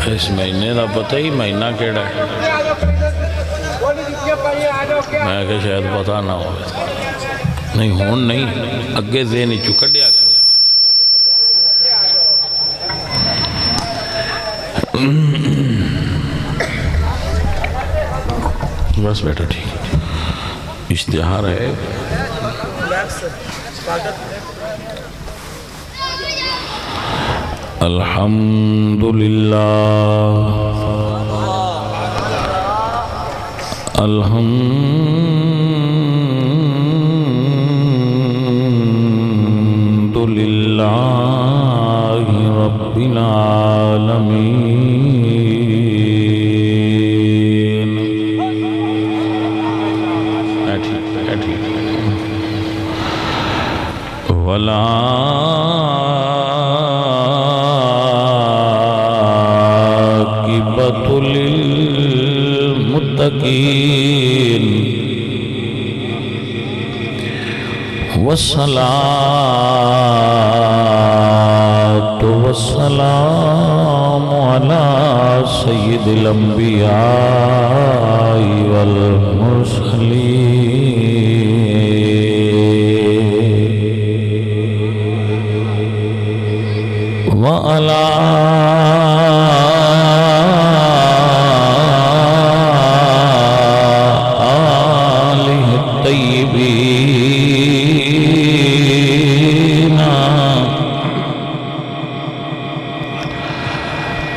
اس مہینے دا پتہ ہی مہینہ کیڑا ہے میں کہ شاید پتہ نہ ہو نہیں ہون نہیں اگے ذہنی چکڑیا کیوں بس بیٹا ٹھیک اشتہار ہے الحمدللہ الحمدللہ رب العالمین والعاقبۃ للمتقین والصلاة والسلام على سید الانبیاء والمرسلین وعلى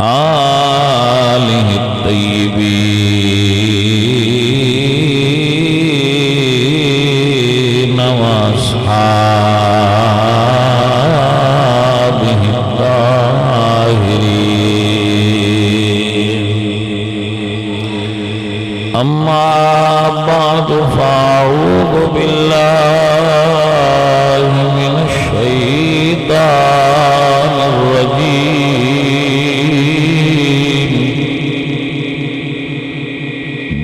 آلہ الطیبین واصحابہ الطاہرین اما بعد فاعوذ باللہ من الشیطان الرجیم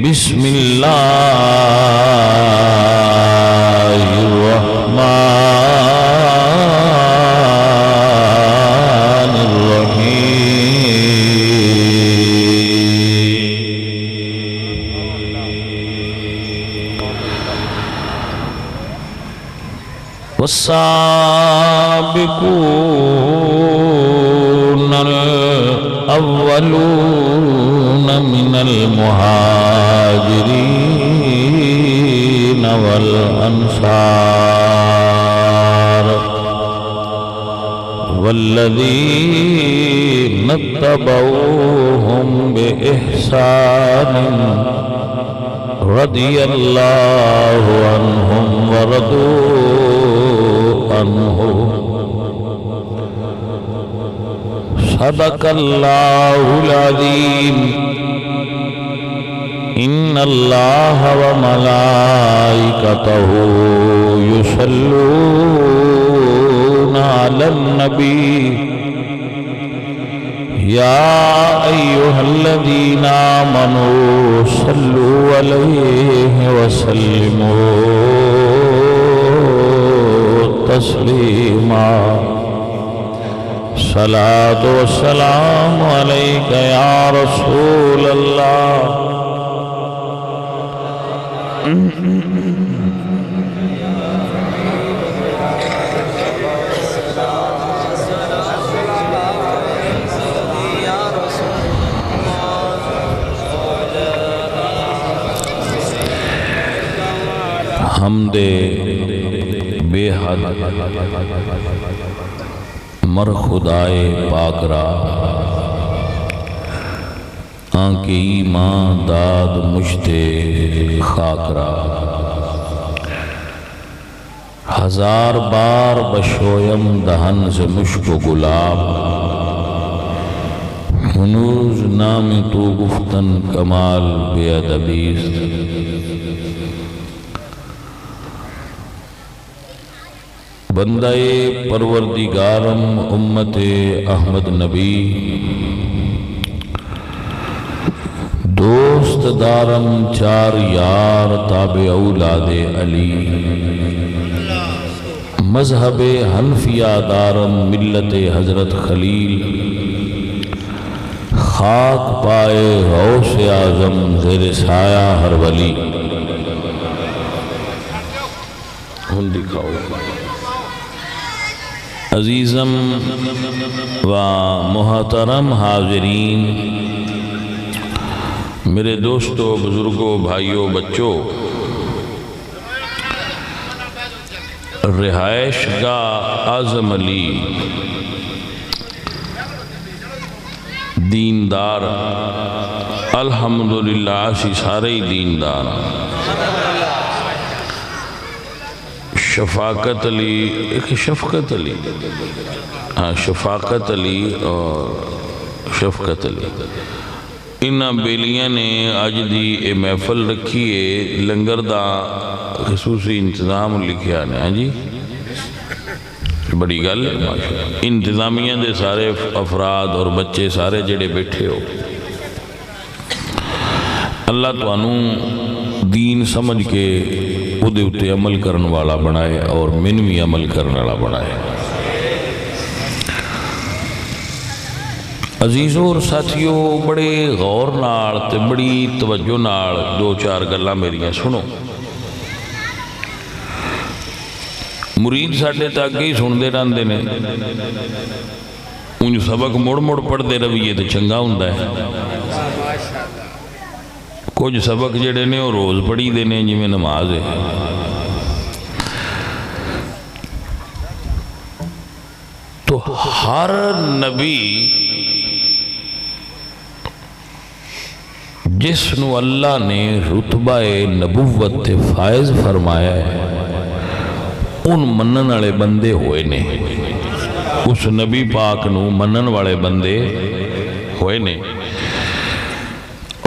بسم اللہ الرحمن الرحیم والسابقون الأولون من المهاجرين والأنصار والذين اتبعوهم بإحسان رضي الله عنهم ورضوا عنه صدق الله العظيم إن الله وملائكته يصلون على النبي يا أيها الذين آمنوا صلوا عليه وسلموا تسليما صلاة والسلام عليك يا رسول الله حمد بے حد مر خدائے پاک را آنکہ ایمان داد مجھتے خاک را ہزار بار بشویم دہن سے مشک و گلاب ہنوز نام تو گفتن کمال بے ادبیست بندہ پروردگارم امت احمد نبی دوست دوست دارم چار یار تابع اولاد علی مذہب حنفیہ دارم ملت حضرت خلیل خاک پائے غوث اعظم زیر سایہ ہر ولی ہن دکھاؤ عزیزم و محترم حاضرین، میرے دوستوں، بزرگوں، بھائیوں، بچوں، رہائش گاہ اعظم علی دیندار الحمدللہ سی سارے ہی دیندار شفاقت علی ایک شفقت علی شفاقت علی اور شفقت علی انہاں بیلیاں نے آج دی اے محفل رکھیے لنگر دا خصوصی انتظام لکھیا نے ہاں جی بڑی گل انتظامیہ دے سارے افراد اور بچے سارے جڑے بیٹھے ہو اللہ تو انہوں دین سمجھ کے خود اتے عمل کرنے والا بنائے اور من بھی عمل کرنے والا بنائے۔ عزیزوں اور ساتھیوں، بڑے غور نال تے بڑی توجہ نال دو چار گلاں میریاں سنو۔ مرید ساڈے تک ہی سنتے رہندے نے، انج سبق مڑ مڑ پڑھتے رویے تے چنگا ہوندا ہے۔ کچھ سبق جڑے نے وہ روز پڑھی دے نے جویں نماز ہے۔ تو ہر نبی جس نو اللہ نے رتبہ نبوت تے فائز فرمایا ہے ان منن والے بندے ہوئے نے، اس نبی پاک نو منن والے بندے ہوئے نے،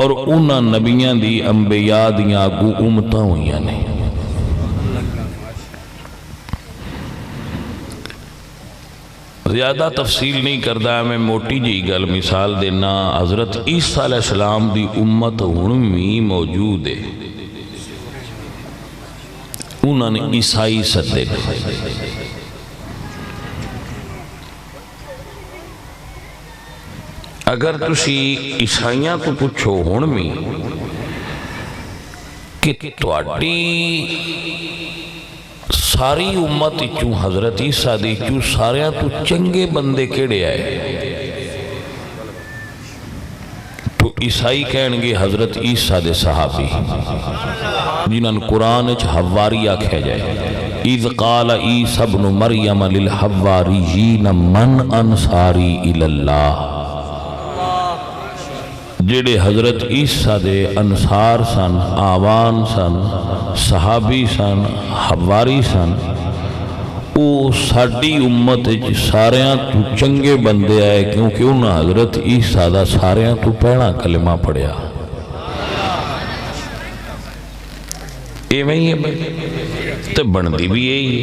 اور انہاں نبیاں دی انبیاء دیاں اگو امتاں ہوئیاں نے۔ زیادہ تفصیل نہیں کردا، میں موٹی جی گل مثال دینا۔ حضرت عیسیٰ علیہ السلام دی امت ہن بھی موجود ہے، انہوں نے عیسائی سدے اگر تسی عیسائیاں تو پوچھو ہن بھی کہ تواڈی ساری امت چوں حضرت عیسیٰ دی چوں ساریاں تو چنگے بندے کیڑے آئے تو عیسائی کہن گے حضرت عیسیٰ دے صحابی جنہاں قرآن اچھ حواری آکھیا جائے۔ اِذْ قَالَ عِیسَى ابْنُ مَرْیَمَ لِلْحَوَّارِیِّینَ مَنْ أَنصَارِی إِلَى اللَّهِ، جڑے حضرت عیسیٰ دے انصار سن، آوان سن، صحابی سن، حواری سن، او ساڑی امت ساریاں تو چنگے بندے آئے کیونکہ انہاں حضرت عیسیٰ دا ساریاں تو پہنا کلمہ پڑھیا۔ اے میں یہ تے بندی بھی یہی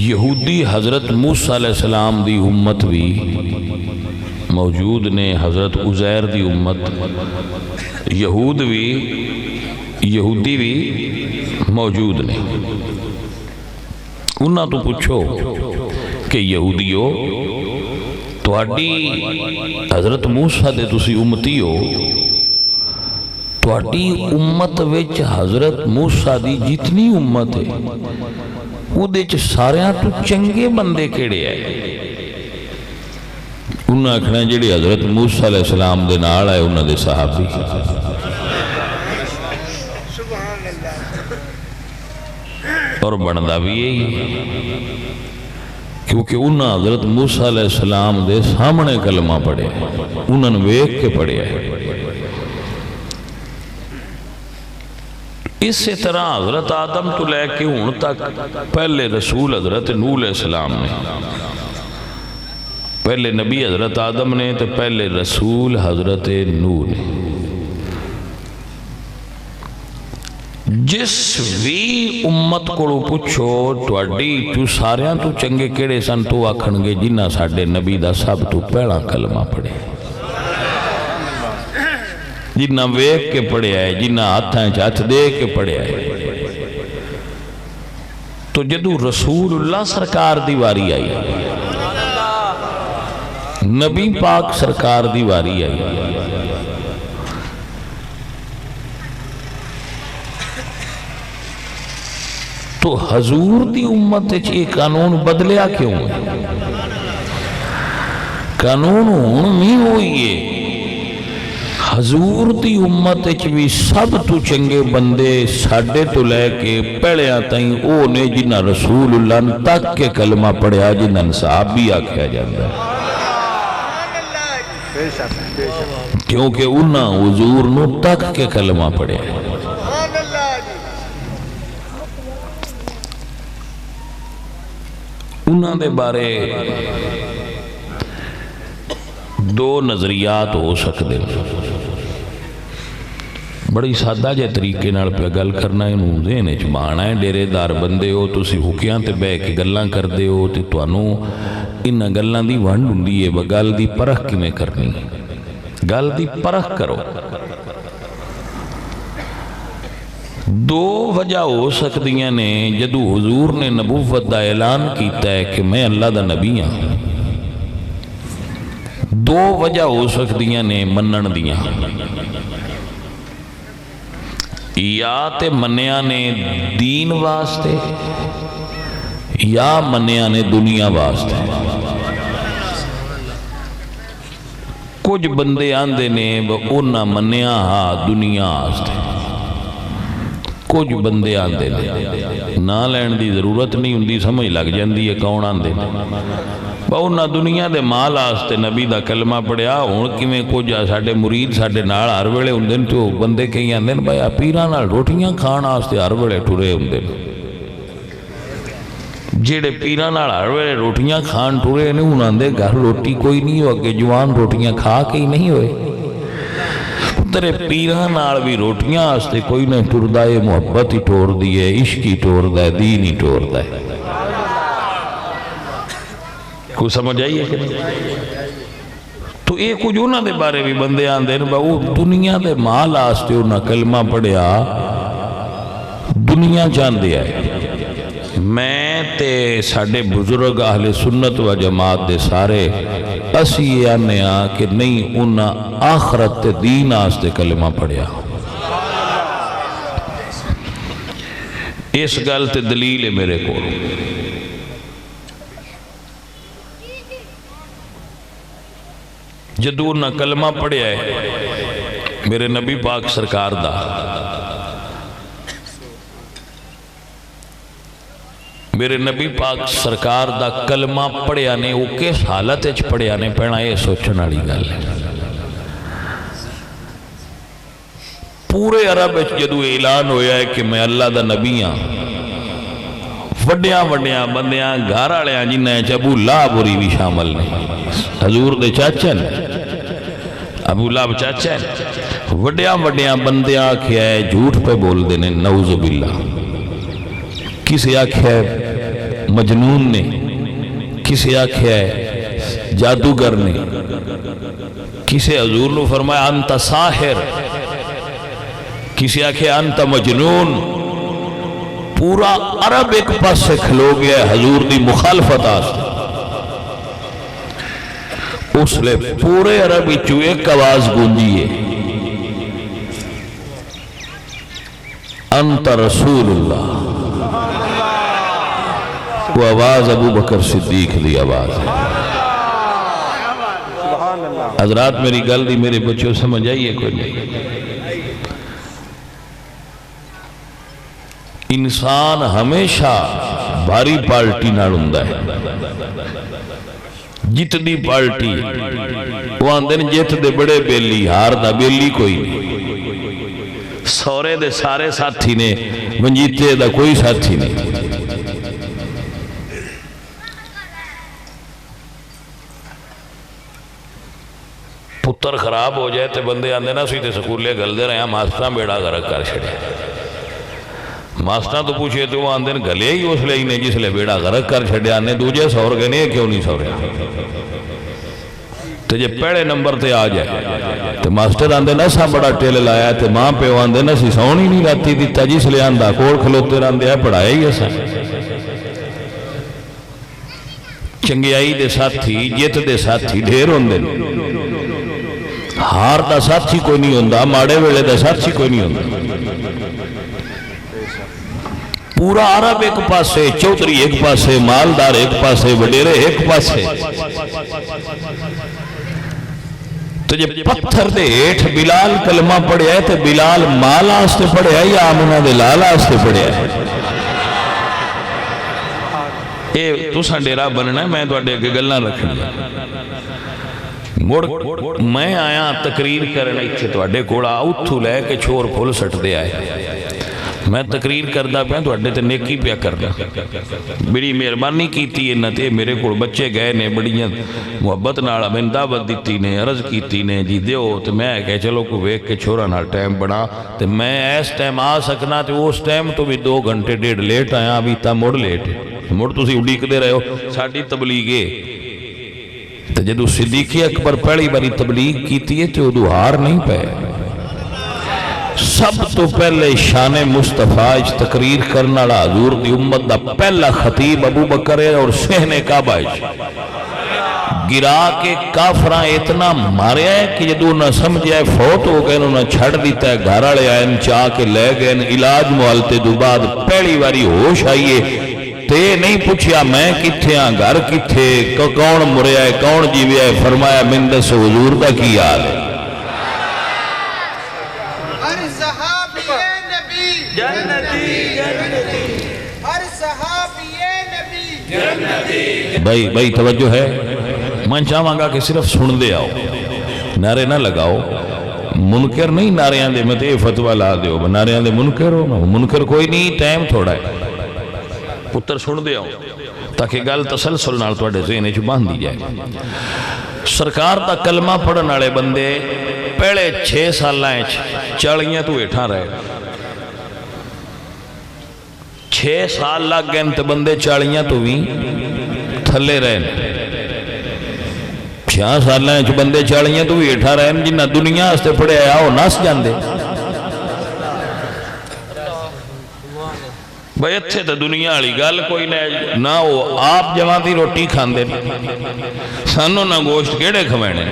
یہودی حضرت موسیٰ علیہ السلام دی امت بھی موجود نے، حضرت عزیر دی امت یہودی بھی موجود نے۔ انہاں تو پوچھو کہ یہودیو تواڈی حضرت موسیٰ دے تسی امتی ہو، تواڈی امت وچ حضرت موسیٰ دی جتنی امت ہے وہ دے چ ساریاں تو چنگے بندے کیڑے آئے؟ انہاں آکھنا جڑے حضرت موسیٰ علیہ السلام دے نال آئے انہاں دے صحابی، اور بندہ بھی یہی کیونکہ انہاں حضرت موسیٰ علیہ السلام دے سامنے کلمہ پڑھے، انہاں نے ویکھ کے پڑھے ہیں۔ اسی طرح حضرت آدم تو لے کے ہن تک پہلے رسول حضرت نوح علیہ السلام نے، پہلے نبی حضرت آدم نے تو پہلے رسول حضرت نوح نے۔ جس بھی امت کو پوچھو تواڈی تو ساریاں تو چنگے کیڑے سن تو آکھن گے جنہاں ساڈے نبی دا سب تو پہلا کلمہ پڑھے، جنہ ویک کے پڑھیا ہے، جنہ ہاتھاں ہاتھ دے کے پڑھیا ہے۔ تو جدو رسول اللہ سرکار دی واری آئی، نبی پاک سرکار دی واری آئی، تو حضور دی امت یہ قانون بدلیا کیوں ہے؟ قانون ہونی ہوئی ہے حضور دی امت بھی سب تو چنگے بندے ساڑھے تو لے کے پہلے تائیں او نے جنہ رسول اللہ تک کے کلمہ پڑھیا جنہ صحابی آکھیا جاندہ ہے، کیونکہ انہاں حضور نو تک کے کلمہ پڑھیا ہے۔ انہاں دے بارے دو نظریات ہو سکتے ہیں۔ بڑی سادہ جے طریقے نال پہ گل کرنا انہوں ذہن وچ بانا ہے، ڈیرے دار بندے ہو تسی حکیاں تے بے کے گلاں کردے ہو تے تانوں انہاں گلاں دی ونڈ ہوندی ہے، گل دی پرکھ کیویں کرنی، گل دی پرکھ کرو۔ دو وجہ ہو سکتیاں نے جدو حضور نے نبوت دا اعلان کیتا ہے کہ میں اللہ دا نبی ہاں، دو وجہ ہو سکتیاں نے منن دیاں، یا تے منیا نے دین واسطے یا منیا نے دنیا واسطے۔ کچھ بندے آندے نے انہاں منیا ہاں دنیا واسطے، کچھ بندے آندے نے نہ لین دی ضرورت نہیں ہوندی، سمجھ لگ جاندی ہے کون آندے نے انہاں دنیا دے مال آستے نبی دا کلمہ پڑھیا۔ ہون کیویں کچھ ساڈے مرید ساڈے نال ہر ویلے ہوندے نے تو بندے کئی آندے نے بھائی پیراں نال روٹیاں کھان واسطے ہر ویلے ٹرے ہوندے نے، جڑے پیراں نال ہر ویلے روٹیاں کھان ٹرے نے انہاں دے گھر روٹی کوئی نہیں ہو کہ جوان روٹیاں کھا کے ہی نہیں ہوئے۔ تیرے پیراں نال بھی روٹیاں آستے کوئی نہ ٹردا ہے، محبت ہی ٹور دی ہے، عشق ہی ٹوردا ہے، دین ہی ٹوردا ہے۔ کوئی سمجھ آئی ہے کہ نہیں؟ تو یہ کچھ انہاں دے بارے بھی بندے آندے ہیں وہ دنیا دے مال آستے انہاں کلمہ پڑھیا، دنیا جان دیا ہے۔ میں تے ساڑھے بزرگ اہل سنت و جماعت دے سارے اسی یہ آنے آ کہ نہیں انہاں آخرت تے دین آستے کلمہ پڑھیا۔ اس گل تے دلیل ہے میرے کو، جدو انہاں کلمہ پڑھیا ہے میرے نبی پاک سرکار دا، میرے نبی پاک سرکار دا کلمہ پڑھیا نے وہ کس حالت اچھ پڑھیا نے پہنا یہ سوچن والی گل ہے۔ پورے عرب اچھ جدو اعلان ہویا ہے کہ میں اللہ دا نبی ہاں، وڈیاں وڈیاں بندیاں گھر والیاں جنہیں ابو لہب ہوری بھی شامل نہیں، حضور دے چاچا نے ابو لہب چاچا ہے، وڈیاں وڈیاں بندیاں کیا ہے جھوٹ پہ بول دینے نعوذ باللہ، کسی آکھیا ہے مجنون نے، کسی آکھیا ہے جادوگر نے، کسی حضور نے فرمایا انت ساحر، کسی آکھیا انت مجنون۔ پورا عرب ایک پاس سے کھلو گیا ہے حضور دی مخالفت آستے، اس لئے پورے عربی چو ایک آواز گونجی ہے انت رسول اللہ، وہ آواز ابو بکر صدیق دی آواز ہے۔ حضرات میری گل دی میرے بچوں سمجھ آئیے کوئی نہیں؟ انسان ہمیشہ بھاری پارٹی نال ہوندا ہے، جت دی پارٹی وہ آندے نے جت دے بڑے بیلی ہار دا بیلی کوئی نہیں، سورے دے سارے ساتھی نے منجیتے دا کوئی ساتھی نہیں۔ پتر خراب ہو جائے تے بندے آندے نا سوئی تے سکولے گل دے رہے ہیں ماسٹران بیڑا غرق کر چھڑے، ماسٹران تو پوچھے تو وہ آندے گلے ہی اس لئے ہی نہیں جس لئے بیڑا غرق کر چھڑے، آنے دوجہ سور گئے نہیں کیوں نہیں سورے۔ تو جے پہلے نمبر تے آ جائے تو ماسٹر آندے نہ سا بڑا ٹیل لایا تے ماں پیو آندے نہ سی سونی نہیں راتی دیتا جس لے آندہ کوڑ کھلوتے راندے ہے پڑھایا ہی ایسا چنگیائی دے ساتھی جیت دے ساتھی ڈھیر ہوندے ہار دا ساتھی کوئی نہیں ہوندہ ماڑے ویلے دا ساتھی کوئی نہیں ہوندہ پورا عرب ایک پاسے چودھری ایک پاسے مالدار ایک پاسے وڈیرے ایک پاسے تو جب پتھر دے ایٹھ بلال کلمہ پڑھیا ہے تو بلال مال آستے پڑھیا ہے یا آمنہ دے لال آستے پڑھیا ہے اے تو سانڈیرہ بننا ہے میں تو اڈے کے گلنا رکھنی مڑ میں آیا تقریر کرنا اچھے تو اڈے کوڑا اتھو لے کے چھوڑ پھول سٹ دے آئے میں تقریر کردہ پہ تو اڈے تے نیکی پہ کرنا بڑی مہربانی کیتی ہے نہ تے میرے کو بچے گئے نے بڑی محبت نالا میں دعوت دیتی نے عرض کیتی نے جی دیو تو میں کہے چلو کو ویک کے چھوڑا نال ٹائم بنا تو میں ایس ٹائم آ سکنا تو اس ٹائم تو بھی 2 گھنٹے 1.5 لیٹ آیا ابھی تا مڑ لیٹ مڑ تو سی اڈیک دے رہے ہو ساڑھی تبلیغے تو جدو صدیقی اکبر پہلی باری تبلیغ کیتی ہے تو ادو ہار نہیں پہ سب تو پہلے شان مصطفیٰ اچ تقریر کرنا لا حضور دی امت دا پہلا خطیب ابو بکر ہے اور سہن کعبہ اچ گرا کے کافراں اتنا ماریا ہے کہ جدو نہ سمجھا ہے فوت ہو گئے انہوں نے چھڑ دیتا ہے گھرالے آئین چاہ کے لے گئے علاج معالتے دو بعد پہلی باری ہوش آئیے تے نہیں پوچھیا میں کتھے ہاں گھر کتھے کون مریا ہے کون جیویا ہے فرمایا مندس حضور دا کی یاد ہے بھائی توجہ ہے میں چاہاں گا کہ صرف سن دے آؤ نعرے نہ لگاؤ منکر نہیں نعریاں دے میں تے فتوہ لا دے ہو نعریاں دے منکر ہو منکر کوئی نہیں ٹائم تھوڑا ہے پتر سن دے آؤ تاکہ گل تسلسل نال توڑے ذہنے چو باندھ دی جائے سرکار دا کلمہ پڑھن والے بندے پہلے 6 سالائیں چاڑیاں تو اٹھا رہے 6 سال لگ گئے تو بندے چاڑیاں تو بھی تھلے رہے 6 سالائیں بندے چاڑیاں تو بھی اٹھا رہے جنہ دنیا ہستے پڑے آؤ ناس جاندے بھئی اتھے تو دنیا علی گال کوئی نہ ہو آپ جوان دی روٹی کھان دے سانو نہ گوشت کیڑے کھوینے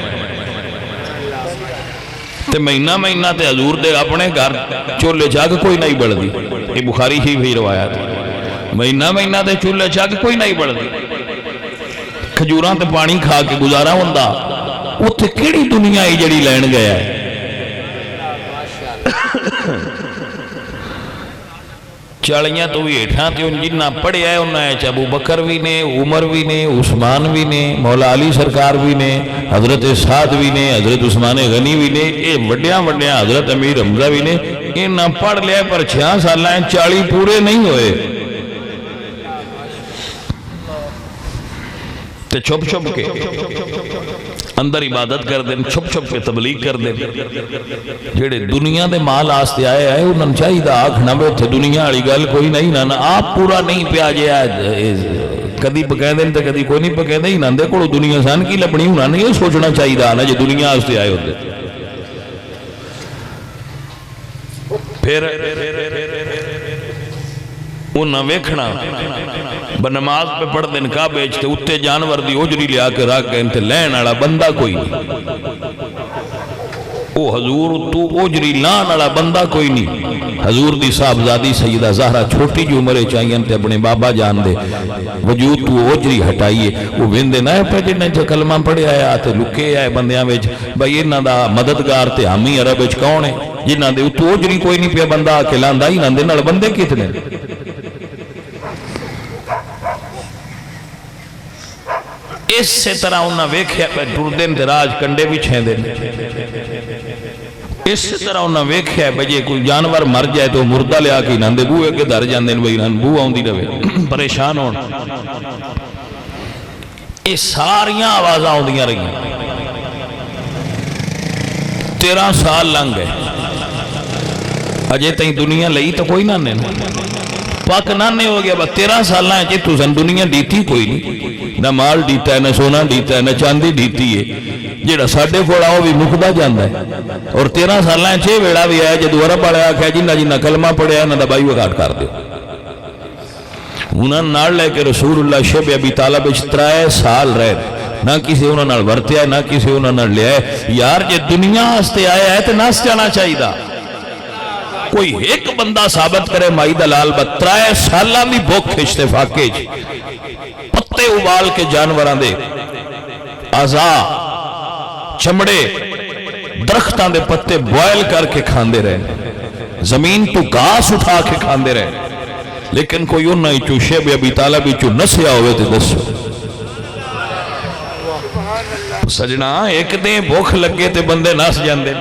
تے مہینہ تے حضور دے اپنے گھر چولے چاہ کے کوئی نہیں بڑھ دی یہ بخاری ہی بھی روایت مہینہ تے چولے چاہ کے کوئی نہیں بڑھ دی کھجوران تے پانی کھا کے گزارا ہوندہ اتھے کیڑی دنیا ہی جڑی لین گیا ہے چاڑیاں تو بھی اٹھاں تھی ان جنہ پڑے آئے انہاں ہے ابو بکر بھی نے عمر بھی نے عثمان بھی نے مولا علی سرکار بھی نے حضرت سعد بھی نے حضرت عثمان غنی بھی نے اے وڈیاں حضرت امیر حمزہ بھی نے انہاں پڑھ لیا پر 6 سالائیں 40 پورے نہیں ہوئے تے چھپ کے اندر عبادت کر دیں چھپ کے تبلیغ کر دیں جیڑے دنیا دے مال آستے آئے انہوں چاہی دا آنکھ نہ بیٹھے دنیا علی گل کوئی نہیں نہ آپ پورا نہیں پیا جائے کدی پکے دیں تو کدی کوئی نہیں پکے دیں نہ دے کوڑو دنیا سان کی لپنی ہونا نہیں سوچنا چاہی دا نا جو دنیا آستے آئے ہوتے پھر انہاں ویکھنا بنماز پہ پڑھ دن کا بیچتے اتے جانور دی اوجری لیا کے راک گئے انتے لین آڑا بندہ کوئی نہیں او حضور تو اوجری لان آڑا بندہ کوئی نہیں حضور دی صاحبزادی سیدہ زہرہ چھوٹی جو عمرے چاہیے انتے اپنے بابا جان دے وجود تو اوجری ہٹائیے وہ ویندے نہ پہ جنہیں جو کلمہ پڑھے آئے آتے لکے آئے بندیاں بیچ بھئی انہاں دا مددگار تے ہمی عرب بیچ کون ہے جنہاں دے تو اوجری کوئی نہیں پہ بندہ آکے لاندہ ہی نہ دے نال بندے کتنے اس سے طرح انہاں ویکھیا پہ ٹردن دراج کنڈے بھی چھین دیں اس سے طرح انہاں ویکھیا پہ جے کوئی جانور مر جائے تو مردہ لیا کی ناندے بوئے کے در جان دیں بھئی بو آؤں دی رہے پریشان ہون اس ساریاں آوازاں ہوں دیاں رہی 13 سال لنگ گئے اجے تہیں دنیا لئی تو کوئی نہ نہیں پاک نانے ہو گیا 13 سال ہیں جی تو سن دنیا دیتی کوئی نہیں نہ مال دیتا ہے نہ سونا دیتا ہے نہ چاندی دیتی ہے جڑا ساڈے کول آ وہ بھی مکدا جاندا ہے. اور 13 سالاں 6 ویڑا بھی آیا جدو عرب والے آخیا جنہ جنہ کلمہ پڑھیا انہاں دا بائی وگاٹ کر دیو. انہاں نال لے کے رسول اللہ شب ابی طالب 3 سال رہے, نہ کسی انہاں نال ورتیا نہ کسی انہاں نال لیا ہے. یار جے دنیا واسطے آیا ہے تے نس جانا چاہیے. کوئی ایک بندہ ثابت کرے مائی دلال 3 سالاں دی بھوک اشتفاقے پتے ابال کے جانوراں دے اعضا چمڑے درختاں دے پتے بوائل کر کے کھاندے رہے, زمین تو گھاس اٹھا کے کھاندے رہے, لیکن کوئی انہاں چو شیب ابی طالب چو نسیا ہوئے تے دسو. سجنا ایک دیں بھوک لگے تے بندے نس جاندے.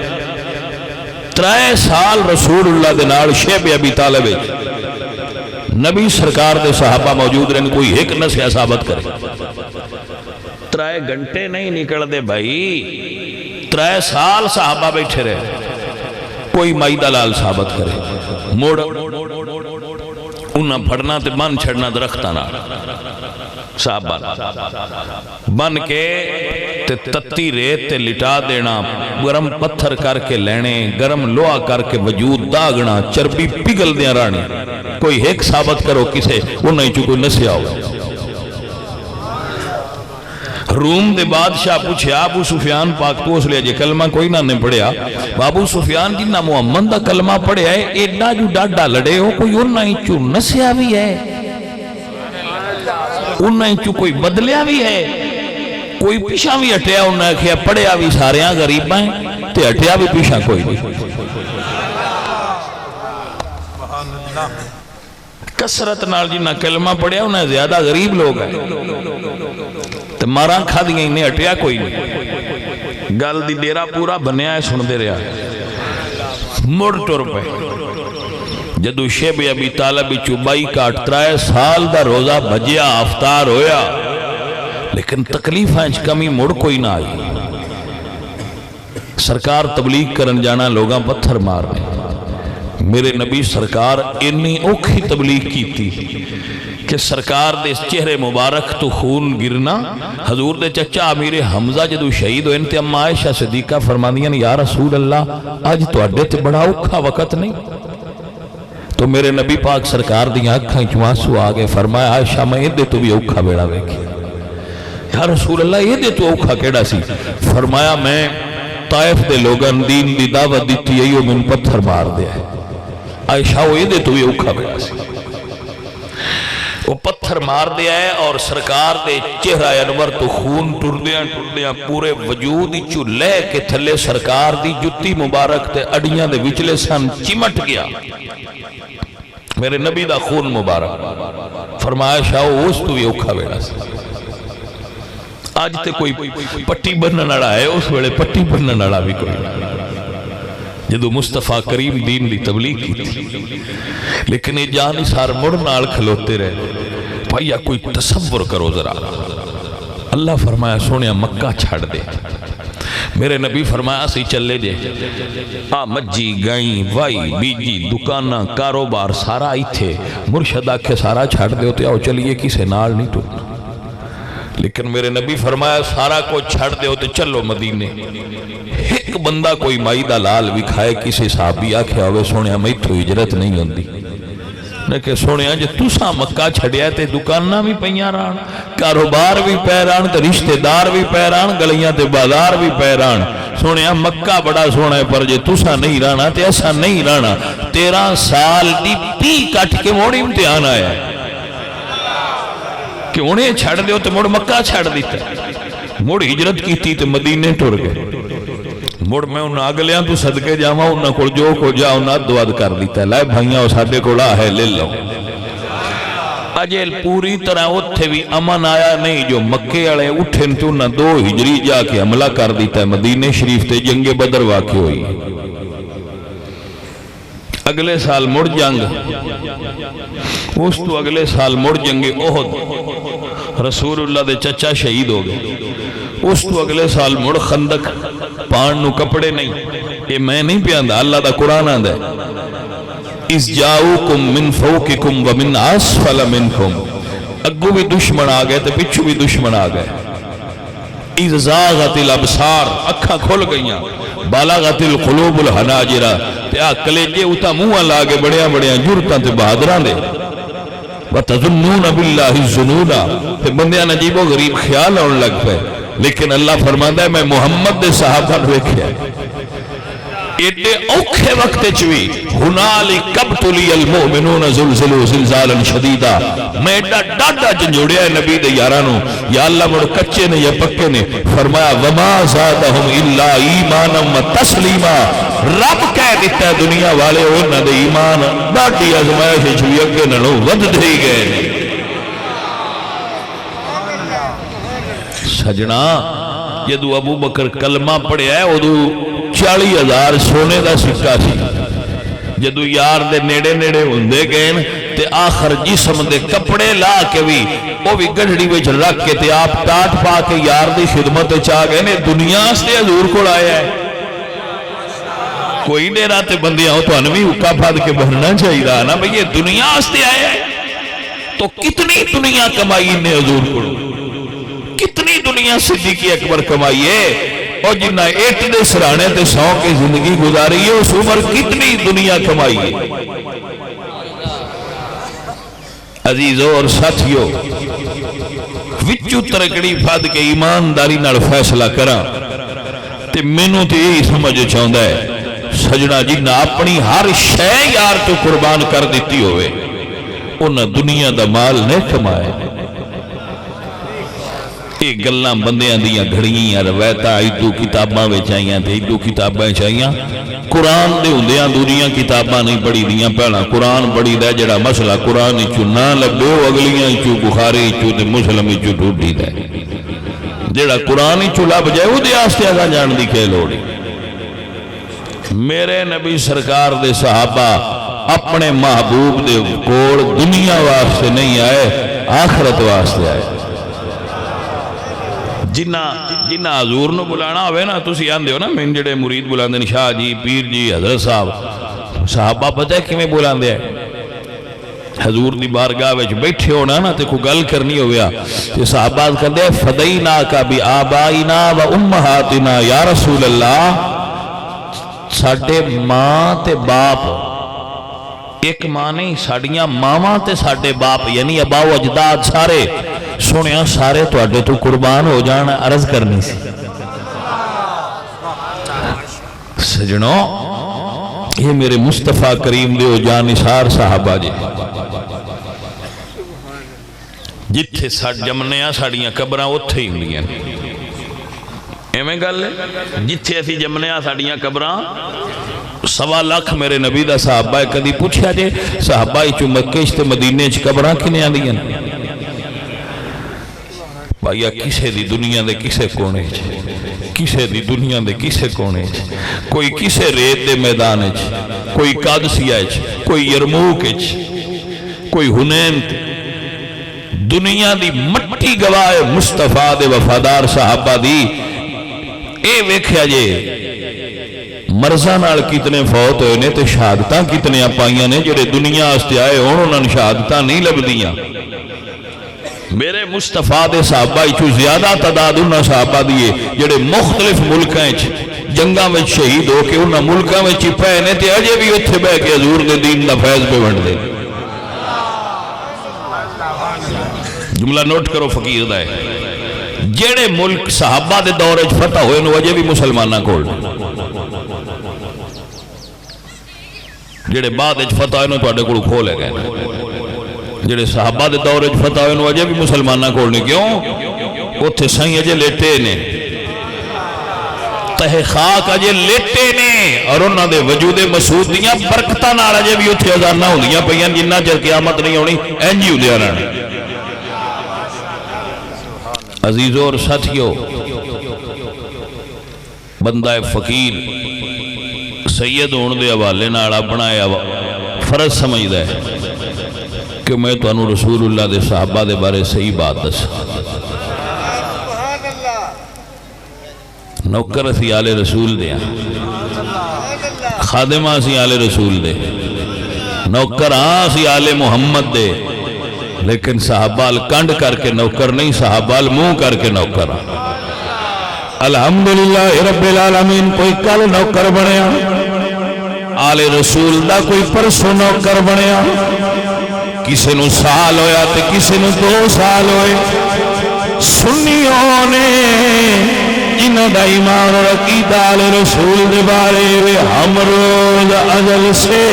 3 سال رسول اللہ دے نال شیب ابی طالب نبی سرکار دے صحابہ موجود رہنے, کوئی ایک نسیا ثابت کرے. 3 گھنٹے نہیں نکل دے بھائی, 3 سال صحابہ بیٹھے رہے, کوئی مائی دلال ثابت کرے. موڑ انہاں پھڑنا تے بن چھڑنا درختانا صحابہ بن کے تے تتی ریت تے لٹا دینا, گرم پتھر کر کے لینے, گرم لوہا کر کے وجود داغنا, چربی پگل دیا رانی. کوئی ایک ثابت کرو کسے انہیں چو کوئی نسیا ہو. روم دے بادشاہ پوچھے ابو سفیان پاک تو اس لئے جے کلمہ کوئی نہ نے پڑھیا. ابو سفیان جنہ محمد دا کلمہ پڑھیا ہے ایڈا جو ڈاڈا لڑے ہو, کوئی انہیں چو نسیا بھی ہے, انہیں چو کوئی بدلیا بھی ہے, کوئی پیشہ بھی ہٹیا. انہیں کہا پڑھیا بھی ساریاں غریب ہیں تے ہٹیا بھی پیشہ کوئی نہیں. کسرت نال جنہ کلمہ پڑھیا انہیں زیادہ غریب لوگ ہیں تے ماراں کھا دیا انہیں ہٹیا کوئی نہیں. گل دی ڈیرہ پورا بنیا ہے سن دے رہا. مڑ ٹر پہ جدو شیب ابی طالب چوبائی کاٹ 3 سال دا روزہ بجیا افطار ہویا, لیکن تکلیف ہنچ کمی مڑ کوئی نہ آئی. سرکار تبلیغ کرن جانا لوگاں پتھر مار رہے. میرے نبی سرکار انی اوکھی تبلیغ کی تھی کہ سرکار دے چہرے مبارک تو خون گرنا. حضور دے چچا امیر حمزہ جدو شہید ہوئے انتے اما عائشہ صدیقہ فرماندیاں یا رسول اللہ آج تو اڈے تے بڑا اوکھا وقت نہیں. تو میرے نبی پاک سرکار دیا اکھاں چواسو آگے فرمایا عائشہ میں یہ دے تو بھی اوکھا بیڑا ویکھی. یا رسول اللہ یہ دے تو اوکھا کیڑا سی؟ فرمایا میں طائف دے لوگن دین دی دعوت دیتی ہے من پتھر مار دیا ہے. عائشہ وہ یہ دے تو بھی اوکھا بیڑا سی, وہ پتھر مار دیا ہے. اور سرکار دے چہرہ انور تو خون ٹردیاں پورے وجود چو لے کے تھلے سرکار دی جتی مبارک تے اڈیاں دے وچلے سن چمٹ گیا. میرے نبی دا خون مبارک. فرمایا شاہ اس تو بھی اوکھا بیڑا سی. آج تے کوئی پٹی بننا نڑا ہے, اس ویلے پٹی بننا نڑا بھی کوئی جدو مصطفیٰ کریم دین دی تبلیغ کی تھی. لیکن یہ جانی سار مڑ نال کھلوتے رہے. بھائیا کوئی تصور کرو ذرا. اللہ فرمایا سونیا مکہ چھاڑ دے. میرے نبی فرمایا سی چلے دے مجی گئیں وائی بیجی دکانہ کاروبار سارا ہی تھے. مرشد آکھے سارا چھاڑ دے ہوتے آؤ چلیے کسے نال نہیں ٹوٹنا. لیکن میرے نبی فرمایا سارا کو چھاڑ دے ہوتے چلو مدینے. ایک بندہ کوئی مائی دا لال بھی کھائے کسی صحابی آکھے ہوئے سونیا میں تو ہجرت نہیں ہوندی. کہ سونیا جے تُسا مکہ چھڑیا تے دکانہ بھی پہیاں ران, کاروبار بھی پیران, تے رشتہ دار بھی پیران, گلیاں تے بازار بھی پیران. سونیا مکہ بڑا سونا ہے پر جے تُسا نہیں رانا تے ایسا نہیں رانا. 13 سال دی پی کٹ کے موڑی امتحان آیا ہے کہ انہیں چھڑ دے ہو تے موڑ مکہ چھڑ دیتا. موڑ ہجرت کی تھی تے مدینے ٹور گئے. مڑ میں انہاں اگلیاں تو صدقے جاواں انہاں کو جو کو جا انہاں دعاد کر دیتا ہے. لائے بھائیاں وہ ساڑھے کو لا ہے لے لو. اجیل پوری طرح اتھے بھی امن آیا نہیں. جو مکے آلے اٹھیں تو انہاں 2 ہجری جا کے حملہ کر دیتا ہے. مدینے شریف تے جنگ بدر واقع ہوئی. اگلے سال مڑ جنگ, اس تو اگلے سال مڑ جنگ احد, رسول اللہ دے چچا شہید ہو گئے. اس تو اگلے سال مڑ خندق, پان نو کپڑے نہیں. یہ میں نہیں پیاندہ, اللہ دا قرآن آندہ ہے اِس جاؤکم من فوقکم ومن اسفل منکم. اگو بھی دشمن آگئے تے پچھو بھی دشمن آگئے. اذ زاغت الابصار اکھاں کھل گئیاں بالغت القلوب الحناجر تے آ کلیجے اتا منہ لا کے بڑیاں بڑیاں جرتاں تے بہادراں دے وتظنون باللہ الظنون تے بندیاں عجیب و غریب خیال آن لگ پے لیکن اللہ فرماندا ہے میں محمد دے صحابہ نو ویکھیا ایڈے اوکھے وقت چوی ہنالک ابتلی المؤمنون زلزلوا زلزالا شدیدا میں ایڈا ڈاڈا جنجوڑیا ہے نبی دے یارانو یا اللہ مڑ کچے نے یا پکے نے فرمایا وما زادہم الا ایمانا و تسلیما رب کہہ دیتا ہے دنیا والے انہاں دے ایمان ڈاڈی آزمائش چوی اگے نالوں ود دے گئے سجنا جدو ابو بکر کلمہ پڑھیا ہے ادو 40,000 سونے دا سکہ سی جدو یار دے نیڑے نیڑے ہوندے گئے تے آخر جسم دے کپڑے لا کے بھی وہ بھی گڑھڑی وچ رکھ کے تے آپ ٹاٹ پا کے یار دی خدمت چاہ گئے نے دنیا سے حضور کو لایا ہے کوئی ڈیرا تے بندیاں ہو تو انوی حکا پھاد کے بھرنا چاہیے رہا نا بھئی یہ دنیا سے آیا ہے تو کتنی دنیا کمائی نے حضور کو کتنی دنیا صدیق اکبر کمائی ہے اور جنہ ایٹ دے سرانے تے سو کی زندگی گزاری ہے اس عمر کتنی دنیا کمائی ہے عزیزوں اور ساتھیوں وچو ترکڑی پھاد کے ایمانداری نال فیصلہ کرا تے مینوں تے یہی سمجھ چاہندا ہے سجنا جنہ اپنی ہر شے یار تو قربان کر دیتی ہوئے انہاں دنیا دا مال نہیں کمائے ایک گلاں بندیاں دیاں گھڑیاں روایتاں ایڈو کتاباں وچ آئیاں تے ایڈو کتاباں وچ آئیاں قرآن دے ہوندیاں دنیا کتاباں نہیں پڑھی دیاں پہلا قرآن پڑھی دا جڑا مسئلہ قرآن وچوں نہ لبے او اگلیاں وچوں بخاری وچوں تے مسلم وچوں ڈھونڈی دا جڑا قرآن وچوں لب جائے او دے واسطے اگا جان دی کی لوڑ میرے نبی سرکار دے صحابہ اپنے محبوب دے کول دنیا واسطے نہیں آئے آخرت واسطے آئے جنہ حضور نو بلانا ہوئے نا تسی آندے ہو نا میں جڑے مرید بلاندے شاہ جی پیر جی حضرت صاحب صحابہ پتہ ہے کہ میں بلاندے ہیں حضور دی بارگاہ وچ بیٹھے ہونا نا تے کو گل کرنی ہویا تے صحابہ کہندے فدینا کا بی آبائنا و امہاتنا یا رسول اللہ ساڈے ماں تے باپ ایک ماں نہیں ساڑیاں ماما تے ساڑے باپ یعنی ابا و اجداد سارے سنیا سارے تو اڈے تو قربان ہو جانا عرض کرنی سی سجنوں یہ میرے مصطفیٰ کریم دے ہو جانسار صحابہ جی جتھے ساڑ جمنیاں ساڑیاں قبران اتھے ہی ہوئی ہیں ایمیں گل ہے جتھے ایسی جمنیاں ساڑیاں قبران 1.25 لاکھ میرے نبی دا صحابہ کدی پوچھا جے صحابہ چو مکیش تے مدینے چ قبران کنے آندیاں بھائیا کسے دی دنیا دے کسے کونے کسے دی دنیا دے کسے کونے کوئی کسے ریت دے میدان کوئی قادسیہ کوئی یرموک کوئی حنین دنیا دی مٹی گواہ مصطفیٰ دے وفادار صحابہ دی اے ویکھیا جے مرزا نال کتنے فوت ہوئے نے تے شہادتاں کتنے پائیاں نے جڑے دنیا آستے آئے انہوں نے شہادتاں نہیں لب دیاں میرے مصطفیٰ دے صحابہ چو زیادہ تعداد انہاں صحابہ دیئے جڑے مختلف ملکیں جنگاں میں شہید ہو کے انہاں ملکاں میں چپے نے تے اجے بھی اتھے بے کے حضور دے دین دا فیض پہ بڑھ دے جملہ نوٹ کرو فقیر دا ہے جڑے ملک صحابہ دے دور اچ فتح ہوئے نو اجے بھی مسلمانہ کھول جڑے بعد اچ فتح ہوئے نو تو اڈے کڑو کھولے گئے جڑے صحابہ دے دور اچ فتح ہوئے نو اجے بھی مسلمانہ کھولنے کیوں اتھے سائیں اجے لیٹے نے تہ خاک اجے لیٹے نے اور انہاں دے وجود مسعود دیاں برکتاں نال اجے بھی اتھے ازاناں ہوندیاں پیاں جنہ چر قیامت نہیں ہونی انج ہی ہوندیاں رہن عزیزوں اور ساتھیوں بندہ فقیر سید ہون دے حوالے نال اپنا فرض سمجھدا ہے کہ میں تو انہوں رسول اللہ دے صحابہ دے بارے صحیح بات دس نوکر اسی آل رسول دے خادمہ اسی آل رسول دے نوکر اسی آل محمد دے لیکن صحابہ کنڈ کر کے نوکر نہیں صحابہ منہ کر کے نوکر الحمدللہ رب العالمین کوئی کل نوکر بنیا آل رسول دا کوئی پرسوں نوکر بنیا کسی نو سال ہویا تے کسی نو 2 سال ہوئے سنیوں نے جنہ دا ایمان اور عقیدہ آل رسول دے بارے ہم روز ازل سے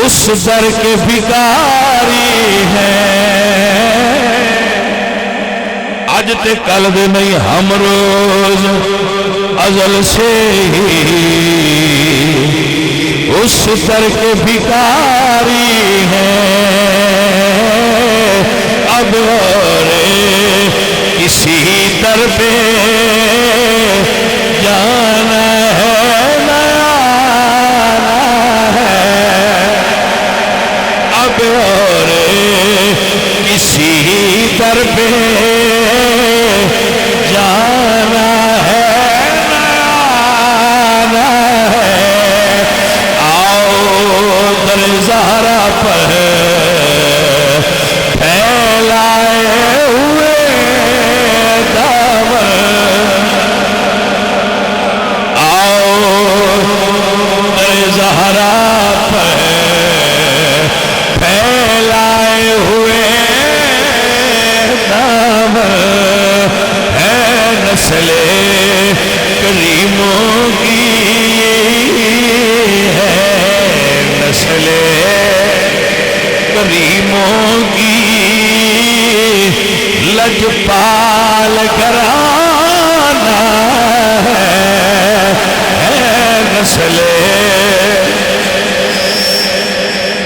اس در کے بھکاری ہیں آج تے کل دے نہیں ہم روز ازل سے اس در کے بھکاری ہیں اب اور کسی در پہ جانا ہے اب اور کسی در پہ جانا ہے آؤ در زہرا پر پھیلائے ہوئے دامن آؤ در زہرا پر پھیلائے ہوئے دامن ہے نسل کریموں کی ہے نسل کریموں کی لجپال گھرانہ ہے نسل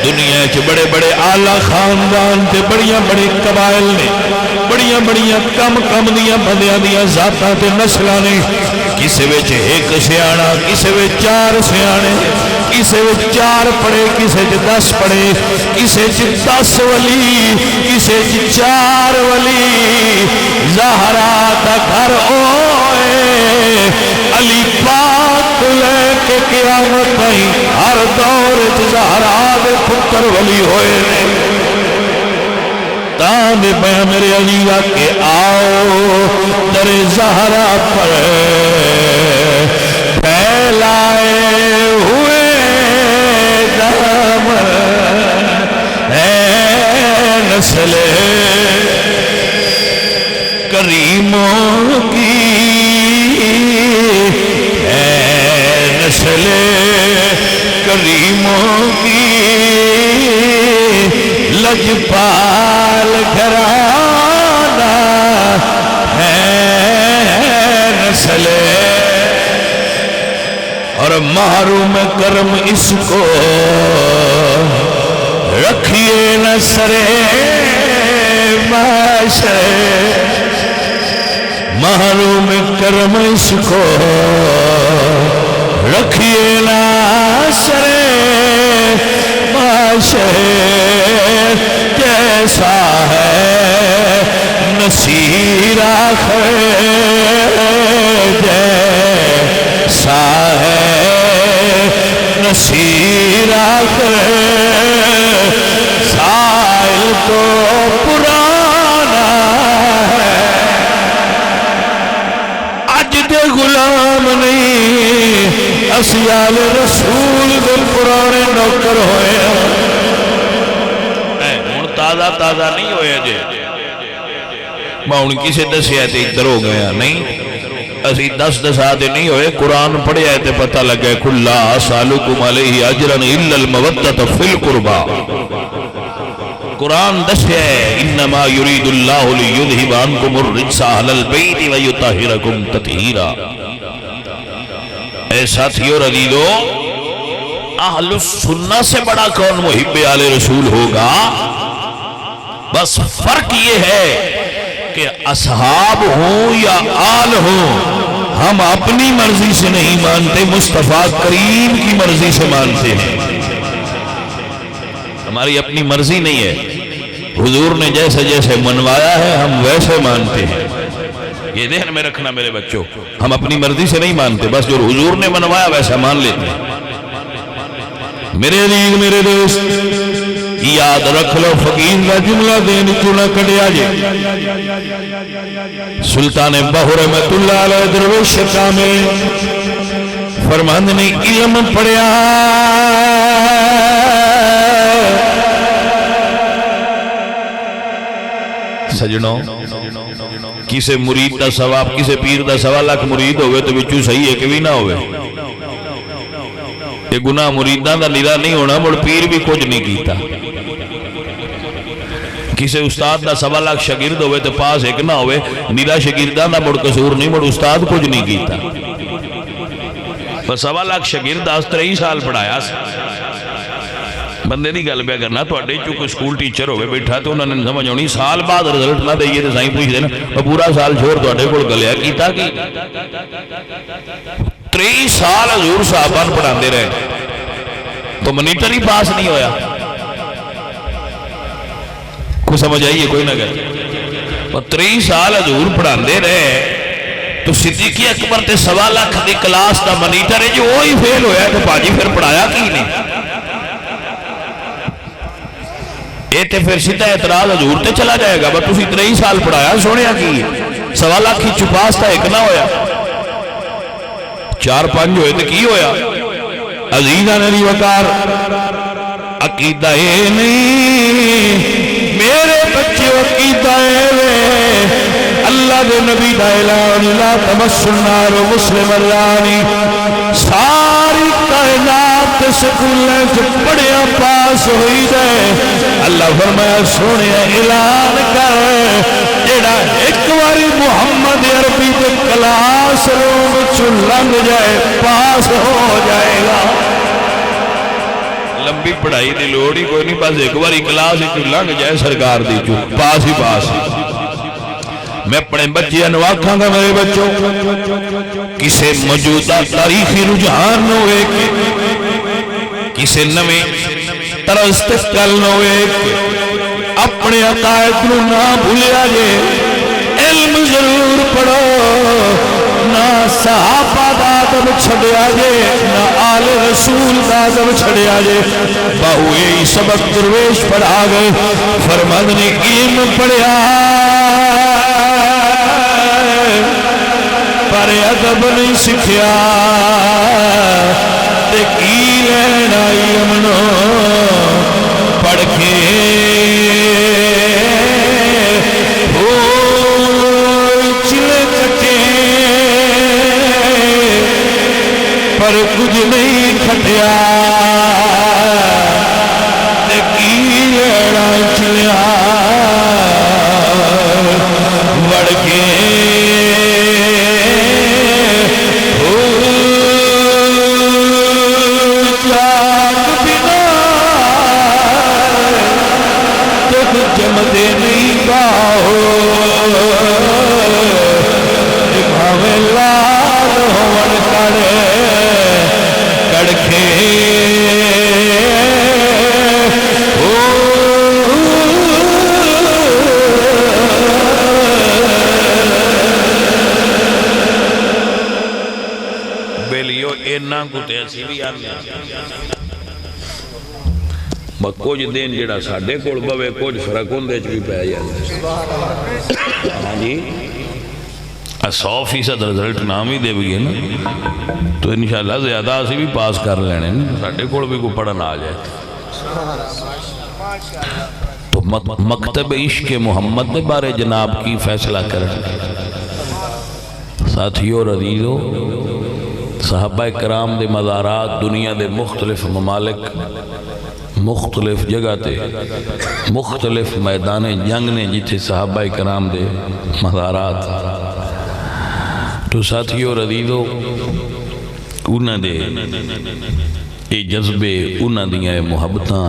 دنیا چ بڑے بڑے آلہ خاندان تے بڑیاں بڑے قبائل نے بڑیاں بڑیاں کم کم دیاں بندیاں دیاں ذاتاں تے نسلاں نے کسے وچ 1 سیاڑا کسے وچ 4 سیاڑے کسے وچ 4 پڑھے کسے وچ 10 پڑھے کسے وچ 10 ولی کسے وچ 4 ولی زہرا دا گھر اوئے علی پاک لے کے قیامت نہیں ہر دور زہرا دے پتر ولی ہوئے نے تانے میں میرے علی کے آؤ در زہرا پر پھیلائے ہوئے دامن ہے نسل کریموں کی ہے نسل کریموں کی لجپال گھرانہ ہے نسل اور محروم کرم اس کو رکھیے نہ سرے معاشرے محروم کرم اس کو رکھیے نہ سرے معاشرے جیسا ہے نصیر آخر جیسا ہے نصیر آخر سائل تو پرانا ہے اج دے غلام نہیں اسیال رسول دل پرانے نوکر ہوئے تازہ تازہ نہیں ہویا جے میں ان کسی دسیا تے ادھر ہو گیا نہیں اسی 10 دے نہیں ہوئے قرآن پڑھے آئے تے پتہ لگے کُلَّا أَسْأَلُكُمْ عَلَيْهِ أَجْرًا إِلَّا الْمَوَدَّةَ فِي الْقُرْبَى قرآن دسیا ہے انما يريد الله ليذهب عنكم الرجس اهل البيت ويطهركم تطهيرا اے ساتھیو عزیزو اہل السنہ سے بڑا کون محب آل رسول ہوگا بس فرق یہ ہے کہ اصحاب ہوں یا آل ہوں ہم اپنی مرضی سے نہیں مانتے مصطفیٰ کریم کی مرضی سے مانتے ہیں ہماری اپنی مرضی نہیں ہے حضور نے جیسے جیسے منوایا ہے ہم ویسے مانتے ہیں یہ ذہن میں رکھنا میرے بچوں ہم اپنی مرضی سے نہیں مانتے بس جو حضور نے منوایا ویسا مان لیتے ہیں میرے عزیز میرے دوست یاد رکھ لو فقیر کا جملہ دین چنا کٹیا جے سلطان بہو رحمت اللہ علیہ درویش کامل فرماند نے علم پڑھیا سجنوں کسے مرید دا ثواب کسے پیر دا 1.25 لاکھ مرید ہوئے تو بچو صحیح ہے کہ بھی نہ ہوئے یہ گناہ مریدان دا ندا نہیں ہونا مڑ پیر بھی کچھ نہیں کیتا کسے استاد دا 1.25 لاکھ شاگرد ہوئے تو پاس ایک نہ ہوئے ندا شاگردان دا مڑ قصور نہیں مڑ استاد کچھ نہیں کیتا پر 1.25 لاکھ شاگرد آس 23 سال پڑھایا بندے نہیں گل پہ کرنا تو اڈے چونکہ سکول ٹیچر ہوئے بیٹھا تو انہوں نے سمجھ ہونی سال بعد رزلٹ نہ دئیے تو سائیں پوچھ دینا اور پورا سال چھوڑ تو اڈے کول گلیا کیتا کی 23 سال حضور صاحبان پڑھان دے رہے تو منیٹر ہی پاس نہیں ہویا کوئی سمجھ آئیے کوئی نہ گئے 23 سال حضور پڑھان دے رہے تو صدیقی اکبر تے 1.25 lakh the class the monitor ہے جو وہی فیل ہویا تو باجی پھر پڑھایا کی نہیں اے تے پھر سیدھا اعتراض حضور تے چلا جائے گا بس تسی 23 سال پڑھایا سونیا کی 1.25 لاکھ کی چپاس تھا ایک نہ ہویا 4-5 ہوئے تو کی ہویا عزیزان علی وقار عقیدہ اے نہیں میرے بچے عقیدہ اے اللہ دے نبی دا اعلان لا تمس النار مسلم الرانی ساری کائنات سکولیں جو پڑھیا پاس ہوئی دے اللہ فرمایا سونے اعلان کر جیڑا ایک واری محمد عربی دے کلاس روم چو لنگ جائے پاس ہو جائے گا لمبی پڑھائی دی لوڑی کوئی نہیں پاس ایک واری کلاس چو لنگ جائے سرکار دی چو پاس ہی پاس ہی میں اپنے بچے انواقاں گا میرے بچوں کسے موجودہ تاریخی رجحان ہوئے کسے نویں طرز تکل ہوئے اپنے عقائد نو نہ بھولیا جے علم ضرور پڑھو نہ صحابہ دادم چھڑیا جے نہ آل رسول دادم چھڑیا جے باہو یہی سبق درویش پڑھا گئے فرمند نے علم پڑھیا پر ادب نہیں سکھیا تے کی لینا یمنو پڑھ کے چلے کٹے پر کچھ نہیں کھٹیا تے کی لینا چلیا وڑ کے جمدے نہیں باہو بھاوے لال ہون کڑکھے بیلیو اینا کتے اسی بھی آنے کچھ دن جڑا ساڑھے کوڑ بوے کچھ فرق ہوندے چ بھی پہ جاندے ہاں جی 100% رزلٹ نام ہی دے بھی نا تو انشاءاللہ زیادہ اسی بھی پاس کر لینے ساڑھے کوڑ بھی کوئی پڑھن آ جائے تو مکتب عشق محمد نے بارے جناب کی فیصلہ کر ساتھیو رضیزو صحابہ کرام دے مزارات دنیا دے مختلف ممالک مختلف جگہ تے مختلف میدان جنگ نے جتھے صحابہ کرام دے مزارات تو ساتھیو رضیدو انہاں دے اے جذبے انہاں دیاں محبتاں